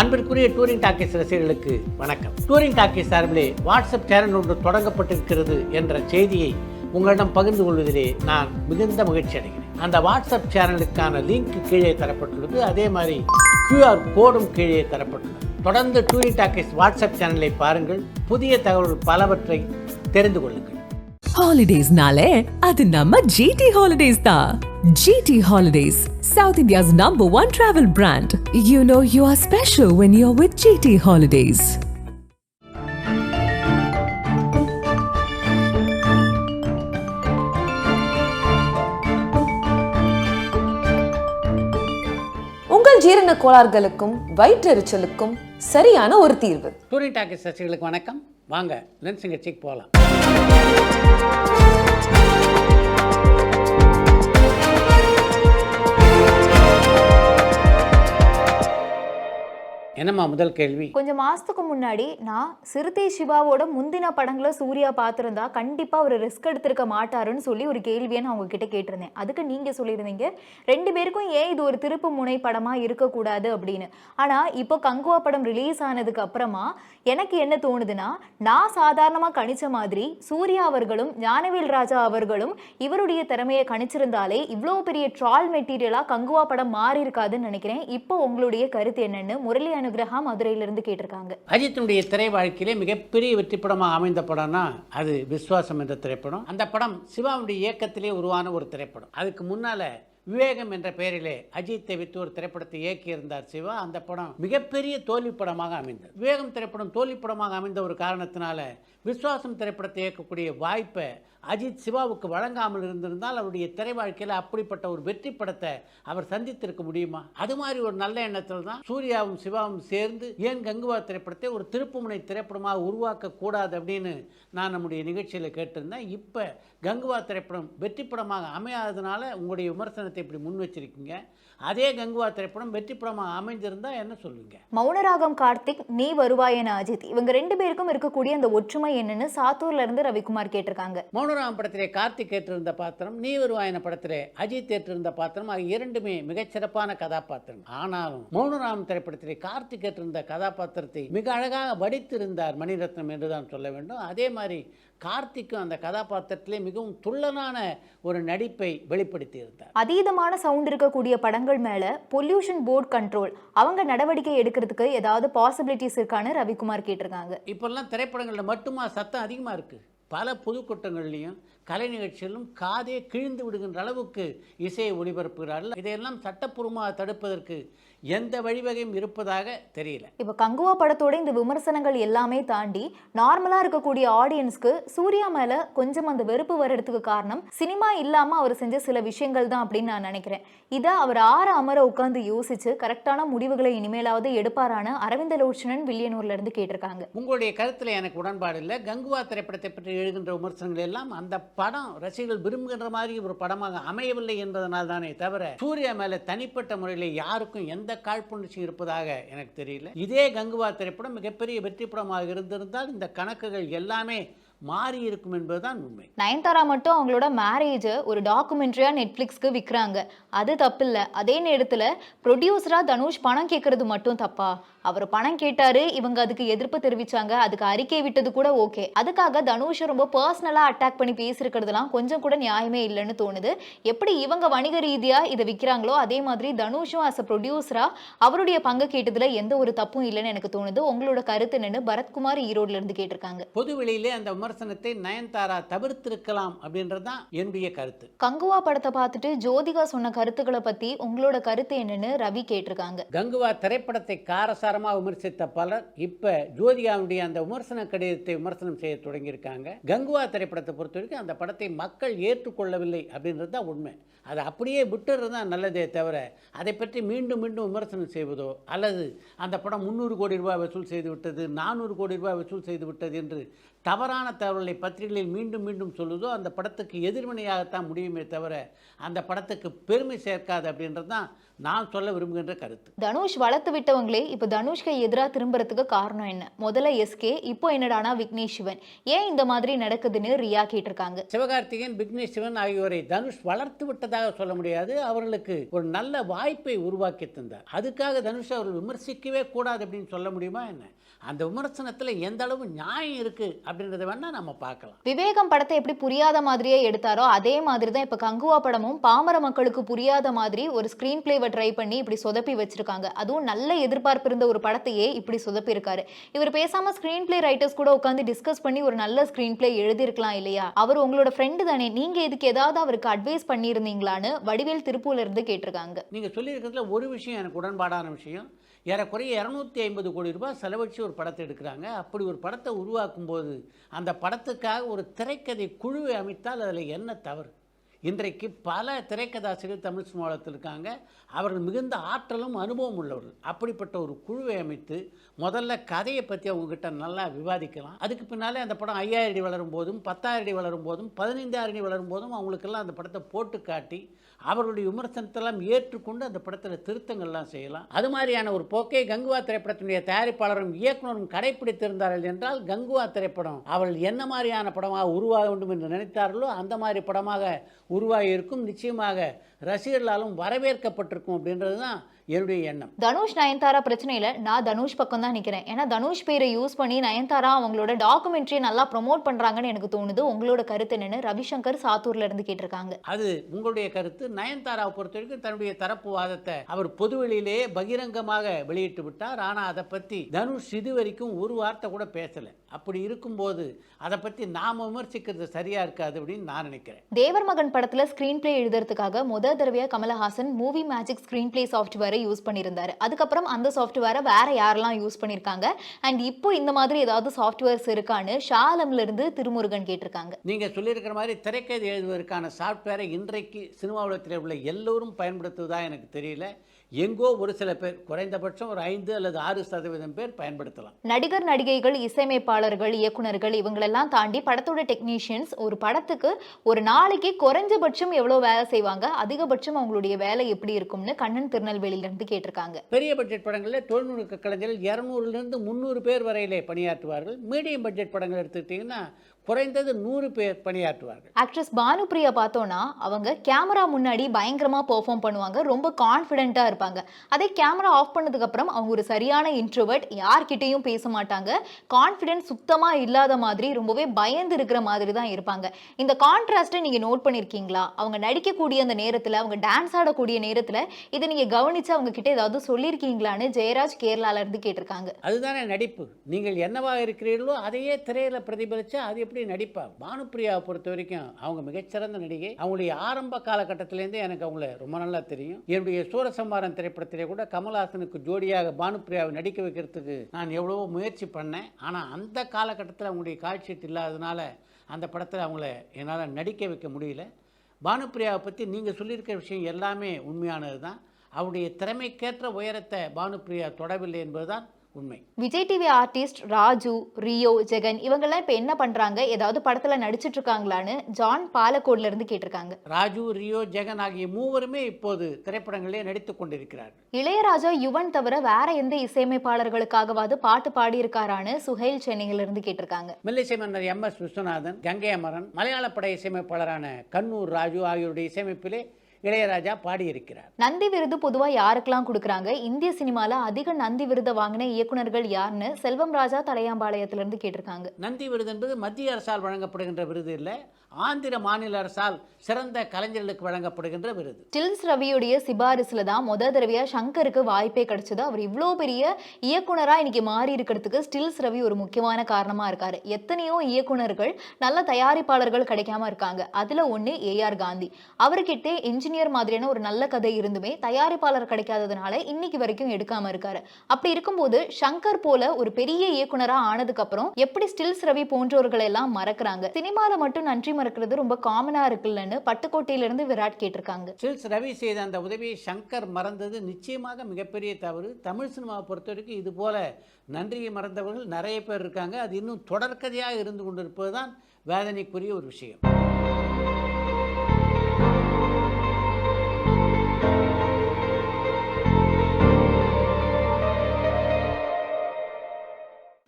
அன்பிற்குரிய touring talkies ரசிகர்களுக்கு வணக்கம். டூரிங் டாக்கீஸ் சார்பிலே வாட்ஸ்அப் சேனல் ஒன்று தொடங்கப்பட்டிருக்கிறது என்ற செய்தியை உங்களிடம் பகிர்ந்து கொள்வதிலே நான் மிகுந்த மகிழ்ச்சி அடைகிறேன். அந்த வாட்ஸ்அப் சேனலுக்கான லிங்க் கீழே தரப்பட்டுள்ளது. அதே மாதிரி QR கோடும் கீழே தரப்பட்டுள்ளது. தொடர்ந்து டூரிங் டாக்கீஸ் வாட்ஸ்அப் சேனலை பாருங்கள். புதிய தகவல்கள் பலவற்றை தெரிந்து கொள்ளுங்கள். ஹாலிடேஸ்னாலே அது நம்ம GT Holidays தான். GT Holidays, South India's #1 travel brand. You know you are special when you're with GT Holidays. உங்கள் ஜீரண கோளாறுகளுக்கும் வயிற்றெரிச்சலுக்கும் சரியான ஒரு தீர்வு. டூரிங் டாக்கீஸ் ரசிகர்களுக்கு வணக்கம். வாங்க லென்ஸ் நிகழ்ச்சிக்கு போகலாம். என்னம்மா முதல் கேள்வி? கொஞ்சம் மாசத்துக்கு முன்னாடி நான் சிறுத்தை சிவாவோட முந்தின படங்களை சூர்யா பார்த்துருந்தா கண்டிப்பா அவர் ரிஸ்க் எடுத்திருக்க மாட்டாருன்னு சொல்லி ஒரு கேள்வியை நான் உங்ககிட்ட கேட்டிருந்தேன். அதுக்கு நீங்க சொல்லியிருந்தீங்க 2 பேருக்கும் ஏன் இது ஒரு திருப்பு முனை படமா இருக்கக்கூடாது அப்படின்னு. ஆனா இப்போ கங்குவா படம் ரிலீஸ் ஆனதுக்கு அப்புறமா எனக்கு என்ன தோணுதுன்னா, நான் சாதாரணமா கணிச்ச மாதிரி சூர்யா அவர்களும் ஞானவேல் ராஜா அவர்களும் இவருடைய திறமையை கணிச்சிருந்தாலே இவ்வளோ பெரிய ட்ரால் மெட்டீரியலா கங்குவா படம் மாறி இருக்காதுன்னு நினைக்கிறேன். இப்போ உங்களுடைய கருத்து என்னன்னு முரளி அனுகிரகா மதுரையிலிருந்து கேட்டிருக்காங்க. அஜித்தினுடைய திரை வாழ்க்கையிலே மிகப்பெரிய வெற்றி படமாக அமைந்த படம்னா அது விஸ்வாசம் என்ற திரைப்படம். அந்த படம் சிவாவுடைய இயக்கத்திலே உருவான ஒரு திரைப்படம். அதுக்கு முன்னால விவேகம் என்ற பெயரிலே அஜித்தை வைத்து ஒரு திரைப்படத்தை இயக்கியிருந்தார் சிவா. அந்த படம் மிகப்பெரிய தோல்வி படமாக அமைந்தது. விவேகம் திரைப்படம் தோல்வி படமாக அமைந்த ஒரு காரணத்தினால விஸ்வாசம் திரைப்படத்தை இயக்கக்கூடிய வாய்ப்பை அஜித் சிவாவுக்கு வழங்காமல் இருந்திருந்தால் அவருடைய திரை வாழ்க்கையில் அப்படிப்பட்ட ஒரு வெற்றி படத்தை அவர் சந்தித்திருக்க முடியுமா? அது மாதிரி ஒரு நல்ல எண்ணத்தில் தான் சூர்யாவும் சிவாவும் சேர்ந்து ஏன் கங்குவா திரைப்படத்தை ஒரு திருப்புமுனை திரைப்படமாக உருவாக்க கூடாது அப்படின்னு நான் நம்முடைய நிகழ்ச்சியில் கேட்டிருந்தேன். இப்போ கங்குவா திரைப்படம் வெற்றி படமாக அமையாததுனால உங்களுடைய விமர்சனத்தை இப்படி முன் வச்சிருக்கீங்க. அதே கங்குவா திரைப்படம் வெற்றி படமாக அமைஞ்சிருந்தா என்ன சொல்லுவீங்க? மௌனராகம் கார்த்திக், நீ வருவாயன அஜித், இவங்க 2 பேருக்கும் இருக்கக்கூடிய அந்த ஒற்றுமை என்னன்னு சாத்தூர்ல இருந்து ரவிக்குமார் கேட்டிருக்காங்க. மௌனராகம் படத்திலே கார்த்திக் ஏற்றிருந்த பாத்திரம், நீ வருவாயன படத்திலே அஜித் ஏற்றிருந்த பாத்திரம் ஆகிய இரண்டுமே மிகச்சிறப்பான கதாபாத்திரம். ஆனாலும் மௌனராகம் திரைப்படத்திலே கார்த்திக் ஏற்றிருந்த கதாபாத்திரத்தை மிக அழகாக வடித்திருந்தார் மணிரத்னம் என்றுதான் சொல்ல வேண்டும். அதே மாதிரி கார்த்திக்கும் அந்த கதாபாத்திரத்திலே மிகவும் துள்ளனான ஒரு நடிப்பை வெளிப்படுத்தி இருந்தார். அதீதமான சவுண்ட் இருக்கக்கூடிய படங்கள் மேல பொல்யூஷன் போர்டு கண்ட்ரோல் அவங்க நடவடிக்கை எடுக்கிறதுக்கு ஏதாவது பாசிபிலிட்டிஸ் இருக்கான்னு ரவிக்குமார் கேட்டிருக்காங்க. இப்பெல்லாம் திரைப்படங்களில் மட்டுமா சத்தம் அதிகமாக இருக்குது. பல பொதுக்கூட்டங்கள்லையும் கலை நிகழ்ச்சிகளும் காதே கிழிந்து விடுகின்ற அளவுக்கு இசையை ஒளிபரப்புகிறார்கள். இதையெல்லாம் சட்டப்பூர்வமாக தடுப்பதற்கு எந்த வழிவகையும் இருப்பதாக தெரியல. இப்போ கங்குவா படத்தோட இந்த விமர்சனங்கள் எல்லாமே தாண்டி நார்மலா இருக்கக்கூடிய ஆடியன்ஸ்க்கு சூர்யா மேல கொஞ்சம் அந்த வெறுப்பு வர்றதுக்கு காரணம் சினிமா இல்லாம அவர் செஞ்ச சில விஷயங்கள் தான் அப்படின்னு நான் நினைக்கிறேன். இதை அவர் அமர உட்கார்ந்து யோசிச்சு கரெக்டான முடிவுகளை இனிமேலாவது எடுப்பாரான அரவிந்த லோச்சனன் வில்லியனூர்ல இருந்து கேட்டிருக்காங்க. உங்களுடைய கருத்துல எனக்கு உடன்பாடு இல்லை. கங்குவா திரைப்படத்தை பற்றி எழுகின்ற விமர்சனங்கள் எல்லாம் அந்த படம் ரசிகர்கள் விரும்புகின்ற மாதிரி ஒரு படமாக அமையவில்லை என்பதனால் தானே தவிர சூர்யா மேல தனிப்பட்ட முறையில் யாருக்கும் எந்த காழ்ப்புணர்ச்சி இருப்பதாக எனக்கு தெரியல. இதே கங்குவா திரைப்படம் மிகப்பெரிய வெற்றி படமாக இருந்திருந்தால் இந்த கணக்குகள் எல்லாமே மாறி இருக்கும் என்பதுதான் உண்மை. நயன்தாரா மட்டும் அவங்களோட மேரேஜ் ஒரு டாக்குமெண்ட்ரியா நெட்ஃபிளிக்ஸ்க்கு விற்கிறாங்க, அது தப்பு இல்லை. அதே நேரத்தில் ப்ரொடியூசரா தனுஷ் பணம் கேட்கறது மட்டும் தப்பா? அவர் பணம் கேட்டாரு, இவங்க அதுக்கு எதிர்ப்பு தெரிவிச்சாங்க, அதுக்கு அறிக்கை விட்டது கூட ஓகே. அதுக்காக தனுஷை ரொம்ப பர்சனலா அட்டாக் பண்ணி பேசிருக்கிறதுலாம் கொஞ்சம் கூட நியாயமே இல்லைன்னு தோணுது. எப்படி இவங்க வணிக ரீதியா இதை விற்கிறாங்களோ அதே மாதிரி தனுஷும் அஸ் அ ப்ரொடியூசரா அவருடைய பங்கு கேட்டதுல எந்த ஒரு தப்பும் இல்லைன்னு எனக்கு தோணுது. உங்களோட கருத்து என்னன்னு பரத்குமார் ஈரோட்ல இருந்து கேட்டிருக்காங்க. பொது வெளியிலே அந்த விமர்சனத்தை நயன்தாரா தவிர்த்திருக்கலாம் அப்படின்றதுதான் என்னுடைய கருத்து. கங்குவா படத்தை பார்த்துட்டு ஜோதிகா சொன்ன கருத்துக்களை பத்தி உங்களோட கருத்து என்னன்னு ரவி கேட்டிருக்காங்க. கங்குவா திரைப்படத்தை காரசாரமாக விமர்சித்த பலர் இப்ப ஜோதிகாவுடைய அந்த விமர்சன கடிதத்தை விமர்சனம் செய்ய தொடங்கியிருக்காங்க. கங்குவா திரைப்படத்தை பொறுத்த வரைக்கும் அந்த படத்தை மக்கள் ஏற்றுக்கொள்ளவில்லை அப்படின்றது தான் உண்மை. அதை அப்படியே விட்டுறது தான் நல்லதே தவிர அதை பற்றி மீண்டும் மீண்டும் விமர்சனம் செய்வதோ அல்லது அந்த படம் 300 கோடி ரூபாய் வசூல் செய்து விட்டது, 400 கோடி ரூபாய் வசூல் செய்து விட்டது என்று தவறான தகவல்களை பத்திரிகைகளில் மீண்டும் மீண்டும் சொல்லுதோ அந்த படத்துக்கு எதிர்வினையாகத்தான் முடியுமே தவிர அந்த படத்துக்கு பெருமை சேர்க்காது அப்படின்றது தான் நான் சொல்ல விரும்புகின்ற கருத்து. தனுஷ் வளர்த்து விட்டவங்களே இப்போ தனுஷ்க்கு எதிராக திரும்புறதுக்கு காரணம் என்ன? முதல்ல எஸ்கே, இப்போ என்னடானா விக்னேஷ் சிவன். ஏன் இந்த மாதிரி நடக்குதுன்னு ரியா கேட்டிருக்காங்க. சிவகார்த்திகேயன், விக்னேஷ் சிவன் ஆகியோரை தனுஷ் வளர்த்து விட்டதாக தவறுனதாக சொல்ல முடியாது, அவர்களுக்கு ஒரு நல்ல வாய்ப்பை உருவாக்கி தந்தார். அதுக்காக தனுஷ் அவர்கள் விமர்சிக்கவே கூடாது அப்படின்னு சொல்ல முடியுமா என்ன? அந்த விமர்சனத்தில் எந்த அளவு நியாயம் இருக்கு அப்படின்றத வேணா நம்ம பார்க்கலாம். விவேகம் படத்தை எப்படி புரியாத மாதிரியே எடுத்தாரோ அதே மாதிரி தான் இப்போ கங்குவா படமும் பாமர மக்களுக்கு புரியாத மாதிரி ஒரு ஸ்க்ரீன் பிளேவை ட்ரை பண்ணி இப்படி சொதப்பி வச்சிருக்காங்க. அதுவும் நல்ல எதிர்பார்ப்பு இருந்த ஒரு படத்தையே இப்படி சொதப்பி இருக்காரு. இவர் பேசாம ஸ்க்ரீன் பிளே ரைட்டர்ஸ் கூட உட்காந்து டிஸ்கஸ் பண்ணி ஒரு நல்ல ஸ்க்ரீன் பிளே எழுதியிருக்கலாம் இல்லையா? அவர் உங்களோட ஃப்ரெண்டு தானே, நீங்க இதுக்கு ஏதாவது அவருக்கு அட்வைஸ் பண்ணியிருந்தீங்களான்னு வடிவேல் திருப்பூர்ல இருந்து கேட்டிருக்காங்க. நீங்க சொல்லியிருக்கிறதுல ஒரு விஷயம் எனக்கு உடன்பாடான விஷயம். ஏறக்குறைய 250 கோடி ரூபாய் செலவழிச்சு ஒரு படத்தை எடுக்கிறாங்க. அப்படி ஒரு படத்தை உருவாக்கும் போது அந்த படத்துக்காக ஒரு திரைக்கதை குழுவை அமைத்தால் அதில் என்ன தவறு? இன்றைக்கு பல திரைக்கதாசிரியர் தமிழ் சினிமாவில் இருக்காங்க. அவர்கள் மிகுந்த ஆற்றலும் அனுபவம் உள்ளவர்கள். அப்படிப்பட்ட ஒரு குழுவை அமைத்து முதல்ல கதையை பற்றி அவங்ககிட்ட நல்லா விவாதிக்கலாம். அதுக்கு பின்னாலே அந்த படம் 5000 அடி வளரும் போதும் 10,000 அடி வளரும் போதும் 15,000 அடி வளரும் போதும் அவங்களுக்கெல்லாம் அந்த படத்தை போட்டு காட்டி அவர்களுடைய விமர்சனத்தெல்லாம் ஏற்றுக்கொண்டு அந்த படத்தில் திருத்தங்கள்லாம் செய்யலாம். அது மாதிரியான ஒரு போக்கை கங்குவா திரைப்படத்தினுடைய தயாரிப்பாளரும் இயக்குனரும் கடைப்பிடித்திருந்தார்கள் என்றால் கங்குவா திரைப்படம் அவள் என்ன மாதிரியான படமாக உருவாக வேண்டும் என்று நினைத்தார்களோ அந்த மாதிரி படமாக உருவாகி இருக்கும். நிச்சயமாக ரசிகர்களாலும் வரவேற்கப்பட்டிருக்கும் அப்படின்றது தான் என்னுடைய எண்ணம். தனுஷ் நயன்தாரா பிரச்சனையில நான் தனுஷ் பக்கம் தான் நிக்கிறேன். ஏன்னா தனுஷ் பேரை யூஸ் பண்ணி நயன்தாரா அவங்களோட டாக்குமெண்ட்ரியை நல்லா ப்ரொமோட் பண்றாங்கன்னு எனக்கு தோணுது. உங்களோட கருத்து என்னன்னு ரவிசங்கர் சாத்தூர்ல இருந்து கேட்டிருக்காங்க. அது உங்களுடைய கருத்து. நயன்தாராவை பொறுத்த வரைக்கும் தன்னுடைய தரப்பு வாதத்தை அவர் பொதுவெளியிலே பகிரங்கமாக வெளியிட்டு விட்டார். ஆனால் அதை பற்றி தனுஷ் இதுவரைக்கும் ஒரு வார்த்தை கூட பேசலை. அப்படி இருக்கும்போது அதை பற்றி நாம் விமர்சிக்கிறது சரியா இருக்காது அப்படின்னு நான் நினைக்கிறேன். தேவர் மகன் படத்துல ஸ்கிரீன் பிளே எழுதுறதுக்காக முதல் தடவையா Kamal Haasan movie magic screenplay சாஃப்ட்வேரை யூஸ் பண்ணியிருந்தாரு. அதுக்கப்புறம் அந்த சாஃப்ட்வேரை வேற யாரெல்லாம் யூஸ் பண்ணியிருக்காங்க அண்ட் இப்போ இந்த மாதிரி ஏதாவது சாஃப்ட்வேர்ஸ் இருக்கான்னு ஷாலம்ல இருந்து திருமுருகன் கேட்டிருக்காங்க. நீங்க சொல்லியிருக்கிற மாதிரி திரைக்கதை எழுதுவதற்கான சாஃப்ட்வேரை இன்றைக்கு சினிமா உலகத்தில் உள்ள எல்லோரும் பயன்படுத்துவதா எனக்கு தெரியல. எங்கோ ஒரு சில பேர், குறைந்தபட்சம் ஒரு 5 அல்லது 6% பேர் பயன்படுத்தலாம். நடிகர் நடிகைகள் இசையமைப்பாளர்கள் இயக்குனர்கள் இவங்களெல்லாம் தாண்டி படத்தோட டெக்னீஷியன்ஸ் ஒரு படத்துக்கு ஒரு நாளைக்கு குறைஞ்சபட்சம் எவ்வளவு வேலை செய்வாங்க, அதிகபட்சம் அவங்களுடைய வேலை எப்படி இருக்கும்னு கண்ணன் திருநெல்வேலியில இருந்து கேட்டிருக்காங்க. பெரிய பட்ஜெட் படங்களில் தொழில்நுட்ப கலைஞர்கள் 200 300 பேர் வரையிலே பணியாற்றுவார்கள். மீடியம் பட்ஜெட் படங்கள் எடுத்துக்கிட்டிங்கன்னா குறைந்தது 100 பேர் பணியாற்றுவார்கள். ஆக்ட்ரஸ் பானுப்பிரியா பார்த்தோன்னா அவங்க கேமரா முன்னாடி பயங்கரமா பெர்ஃபார்ம் பண்ணுவாங்க, ரொம்ப கான்ஃபிடென்ட்டா இருப்பாங்க. அதே கேமரா ஆஃப் பண்ணதுக்கு அப்புறம் அவங்க ஒரு சரியான இன்ட்ரோவர்ட், யார்கிட்டையும் பேச மாட்டாங்க, கான்ஃபிடென்ஸ் சுத்தமா இல்லாத மாதிரி ரொம்பவே பயந்து இருக்கிற மாதிரி தான் இருப்பாங்க. இந்த கான்ட்ராஸ்ட்டை நீங்க நோட் பண்ணிருக்கீங்களா? அவங்க நடிக்கக்கூடிய அந்த நேரத்துல, அவங்க டான்ஸ் ஆடக்கூடிய நேரத்துல இதை நீங்க கவனிச்சு அவங்க கிட்ட ஏதாவது சொல்லியிருக்கீங்களான்னு ஜெயராஜ் கேரளால இருந்து கேட்டிருக்காங்க. அதுதானே நடிப்பு. நீங்கள் என்னவாக இருக்கிறீர்களோ அதையே திரையில பிரதிபலிச்சு அது எப்படி நடிப்பா? பானுப்பிரியாவை பொறுத்த வரைக்கும் அவங்க மிகச்சிறந்த நடிகை. அவங்களுடைய ஆரம்ப காலகட்டத்திலேருந்தே எனக்கு அவங்கள ரொம்ப நல்லா தெரியும். என்னுடைய சூரசம்ஹாரம் திரைப்படத்திலே கூட கமல்ஹாசனுக்கு ஜோடியாக பானுப்பிரியாவை நடிக்க வைக்கிறதுக்கு நான் எவ்வளவோ முயற்சி பண்ணேன். ஆனால் அந்த காலகட்டத்தில் அவங்களுடைய கால்ஷீட் இல்லாததுனால அந்த படத்தில் அவங்கள என்னால் நடிக்க வைக்க முடியல. பானுப்பிரியாவை பற்றி நீங்கள் சொல்லியிருக்கிற விஷயம் எல்லாமே உண்மையானது தான். அவருடைய திறமைக்கேற்ற உயரத்தை பானுப்பிரியா தொடவில்லை என்பதுதான் உண்மை. விஜய் டிவி ஆர்டிஸ்ட் ராஜு, ரியோ, ஜெகன் இவங்கெல்லாம் இப்போ என்ன பண்றாங்க, ஏதாவது படத்துல நடிச்சிட்டு இருக்காங்களான்னு ஜான் பாலக்கோட்ல இருந்து கேட்டிருக்காங்க. ராஜு, ரியோ, ஜெகன் ஆகிய மூவருமே இப்போது திரைப்படங்களிலே நடித்துக் கொண்டிருக்கிறார்கள். இளையராஜா, யுவன் தவிர வேற எந்த இசையமைப்பாளர்களுக்காகவாது பாட்டு பாடி இருக்காரான்னு சுஹைல் சென்னையில இருந்து கேட்டிருக்காங்க. மெல்லிசை மன்னர் MS விஸ்வநாதன், கங்கை அமரன், மலையாள பட இசையமைப்பாளரான கண்ணூர் ராஜு ஆகியோருடைய இசையமைப்பிலே இளையராஜா பாடியிருக்கிறார். நந்தி விருது பொதுவா யாருக்கெல்லாம் கொடுக்குறாங்க, இந்திய சினிமால அதிக நந்தி விருதை வாங்கின இயக்குனர்கள் யாருன்னு செல்வம் ராஜா தலையாம்பாளையத்துல இருந்து கேட்டிருக்காங்க. நந்தி விருது என்பது மத்திய அரசால் வழங்கப்படுகின்ற விருது இல்லை, ஆந்திர மாநில அரசால் சிறந்த கலைஞர்களுக்கு வழங்கப்படுகின்ற விருது. ஸ்டில்ஸ் ரவியுடைய சிபாரிசுல தான் முதல் தடவையா சங்கருக்கு வாய்ப்பே கிடைச்சது. அவர் இவ்வளோ பெரிய இயக்குனரா இன்னைக்கு மாறி இருக்கிறதுக்கு ஸ்டில்ஸ் ரவி ஒரு முக்கியமான காரணமா இருக்காரு. எத்தனையோ இயக்குனர்கள் நல்ல தயாரிப்பாளர்கள் கிடைக்காம இருக்காங்க. அதுல ஒண்ணு AR காந்தி. அவர்கிட்ட இன்ஜினியர் மாதிரியான ஒரு நல்ல கதை இருந்துமே தயாரிப்பாளர் கிடைக்காததுனால இன்னைக்கு வரைக்கும் எடுக்காம இருக்காரு. அப்படி இருக்கும்போது சங்கர் போல ஒரு பெரிய இயக்குனரா ஆனதுக்கு அப்புறம் எப்படி ஸ்டில்ஸ் ரவி போன்றவர்கள் எல்லாம் மறக்கிறாங்க? சினிமால மட்டும் நன்றி மறக்கிறது ரொம்ப காமனா இருக்குல்லன்னு பட்டுக்கோட்டையில இருந்து விராட் கேட்டிருக்காங்க. ஸ்டில்ஸ் ரவி செய்த அந்த உதவியை சங்கர் மறந்தது நிச்சயமாக மிகப்பெரிய தவறு. தமிழ் சினிமாவை பொறுத்த வரைக்கும் இது போல நன்றியை மறந்தவர்கள் நிறைய பேர் இருக்காங்க. அது இன்னும் தொடர்கதையாக இருந்து கொண்டிருப்பதுதான் வேதனைக்குரிய ஒரு விஷயம்.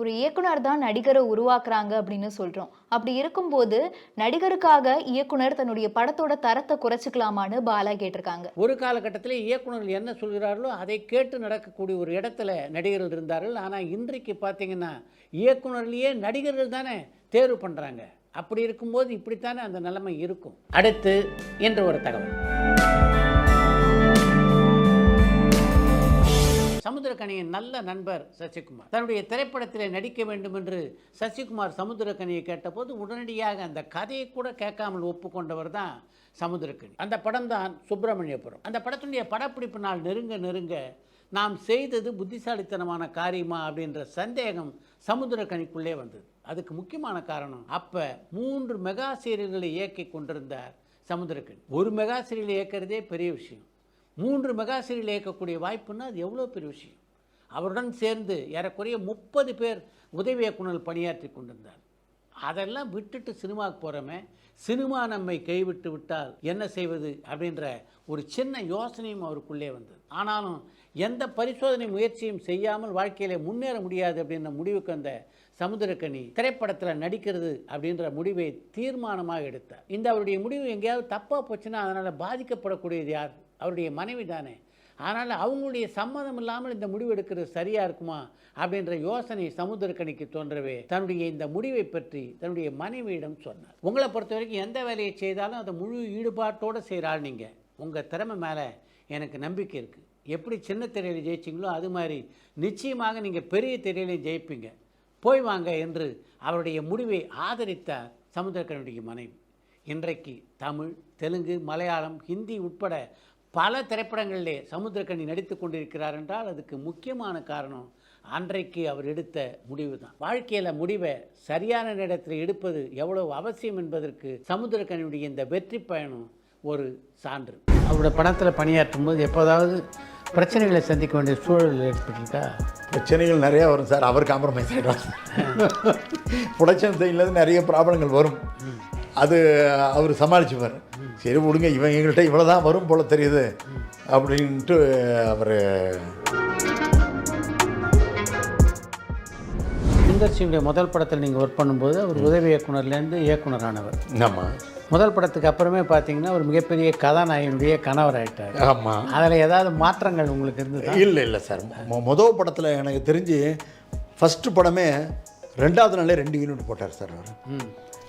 ஒரு இயக்குனர் தான் நடிகரை உருவாக்குறாங்க அப்படின்னு சொல்றோம். அப்படி இருக்கும்போது நடிகருக்காக இயக்குனர் தன்னுடைய படத்தோட தரத்தை குறைச்சிக்கலாமான்னு பாலா கேட்டிருக்காங்க. ஒரு காலகட்டத்தில் இயக்குனர்கள் என்ன சொல்கிறார்களோ அதை கேட்டு நடக்கக்கூடிய ஒரு இடத்துல நடிகர்கள் இருந்தார்கள். ஆனால் இன்றைக்கு பார்த்தீங்கன்னா இயக்குனர்லேயே நடிகர்கள் தானே தேர்வு பண்ணுறாங்க. அப்படி இருக்கும்போது இப்படித்தானே அந்த நிலைமை இருக்கும். அடுத்து என்ற ஒரு தகவல், சமுத்திரக்கனியின் நல்ல நண்பர் சசிகுமார் தன்னுடைய திரைப்படத்தில் நடிக்க வேண்டும் என்று சசிகுமார் சமுத்திரக்கனியை கேட்டபோது உடனடியாக அந்த கதையை கூட கேட்காமல் ஒப்புக்கொண்டவர் தான் சமுத்திரக்கனி. அந்த படம் தான் சுப்பிரமணியபுரம். அந்த படத்தினுடைய படப்பிடிப்பு நாள் நெருங்க நெருங்க நாம் செய்தது புத்திசாலித்தனமான காரியமா அப்படின்ற சந்தேகம் சமுத்திரக்கனிக்குள்ளே வந்தது. அதுக்கு முக்கியமான காரணம், அப்போ 3 மெகா சீரியல்களை இயக்கி கொண்டிருந்தார் சமுத்திரக்கனி. ஒரு மெகா சீரியல் இயக்கிறதே பெரிய விஷயம். 3 மெகா சீரியல் இயக்கக்கூடிய வாய்ப்புன்னா அது எவ்வளோ பெரிய விஷயம். அவருடன் சேர்ந்து ஏறக்குறைய 30 பேர் உதவி இயக்குனர் பணியாற்றி கொண்டிருந்தார். அதெல்லாம் விட்டுட்டு சினிமாவுக்கு போகிறோமே, சினிமா நம்மை கைவிட்டு விட்டால் என்ன செய்வது அப்படின்ற ஒரு சின்ன யோசனையும் அவருக்குள்ளே வந்தது. ஆனாலும் எந்த பரிசோதனை முயற்சியும் செய்யாமல் வாழ்க்கையில் முன்னேற முடியாது அப்படின்ற முடிவுக்கு அந்த சமுத்திரக்கனி திரைப்படத்தில் நடிக்கிறது அப்படின்ற முடிவை தீர்மானமாக எடுத்தார். இந்த அவருடைய முடிவு எங்கேயாவது தப்பாக போச்சுன்னா அதனால் பாதிக்கப்படக்கூடியது யார்? அவருடைய மனைவி தானே. அதனால் அவங்களுடைய சம்மதம் இல்லாமல் இந்த முடிவு எடுக்கிறது சரியாக இருக்குமா அப்படின்ற யோசனை சமுத்திரக்கனிக்கு தோன்றவே தன்னுடைய இந்த முடிவை பற்றி தன்னுடைய மனைவியிடம் சொன்னார். உங்களை பொறுத்த வரைக்கும் எந்த வேலையை செய்தாலும் அதை முழு ஈடுபாட்டோடு செய்கிறாள் நீங்கள். உங்கள் திறமை மேலே எனக்கு நம்பிக்கை இருக்குது. எப்படி சின்ன திரையில் ஜெயிச்சிங்களோ அது மாதிரி நிச்சயமாக நீங்கள் பெரிய திரையிலையும் ஜெயிப்பீங்க, போய் வாங்க என்று அவருடைய முடிவை ஆதரித்தார் சமுத்திரக்கனியுடைய மனைவி. இன்றைக்கு தமிழ், தெலுங்கு, மலையாளம், ஹிந்தி உட்பட பல திரைப்படங்களிலே சமுத்திரக்கனி நடித்து கொண்டிருக்கிறார் என்றால் அதுக்கு முக்கியமான காரணம் அன்றைக்கு அவர் எடுத்த முடிவு தான். வாழ்க்கையில் முடிவை சரியான இடத்தில் எடுப்பது எவ்வளவு அவசியம் என்பதற்கு சமுத்திரக்கனியுடைய இந்த வெற்றி பயணம் ஒரு சான்று. அவருடைய படத்தில் பணியாற்றும் போது எப்போதாவது பிரச்சனைகளை சந்திக்க வேண்டிய சூழல் ஏற்பட்டிருக்கா? பிரச்சனைகள் நிறையா வரும் சார். அவர் காம்ப்ரமைஸ் ஆகிடுவார். ப்ரொடக்ஷன் சைட்லேருந்து நிறைய ப்ராப்ளங்கள் வரும். அது அவர் சமாளிச்சுப்பார். சரி விடுங்க, இவன் எங்கள்கிட்ட இவ்வளோ தான் வரும் போல் தெரியுது அப்படின்ட்டு அவர். சுந்தர் சிங்குடைய முதல் படத்தில் நீங்கள் ஒர்க் பண்ணும்போது அவர் உதவி இயக்குனர்லேருந்து இயக்குனரானவர். ஆமாம். முதல் படத்துக்கு அப்புறமே பார்த்தீங்கன்னா ஒரு மிகப்பெரிய கதாநாயகனுடைய கணவர் ஆகிட்டார். ஆமாம். அதில் ஏதாவது மாற்றங்கள் உங்களுக்கு இருந்தது? இல்லை சார். முதல் படத்தில் எனக்கு தெரிஞ்சு ஃபஸ்ட்டு படமே 2வது நாளே 2 யூனிட் போட்டார் சார் அவர்.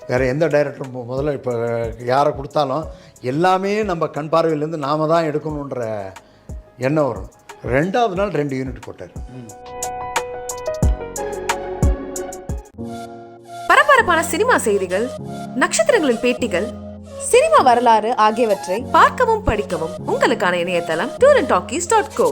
வேறு எந்த டைரக்டரும் முதல்ல இப்போ யாரை கொடுத்தாலும் எல்லாமே நம்ம கண் பார்வையிலேருந்து நாம தான் எடுக்கணுன்ற எண்ணம் வரும். 2வது நாள் 2 யூனிட் போட்டார். பரபரப்பான சினிமா செய்திகள், நட்சத்திரங்களின் பேட்டிகள், சினிமா வரலாறு ஆகியவற்றை பார்க்கவும் படிக்கவும் உங்களுக்கான இணையதளம் tourantalkies.co.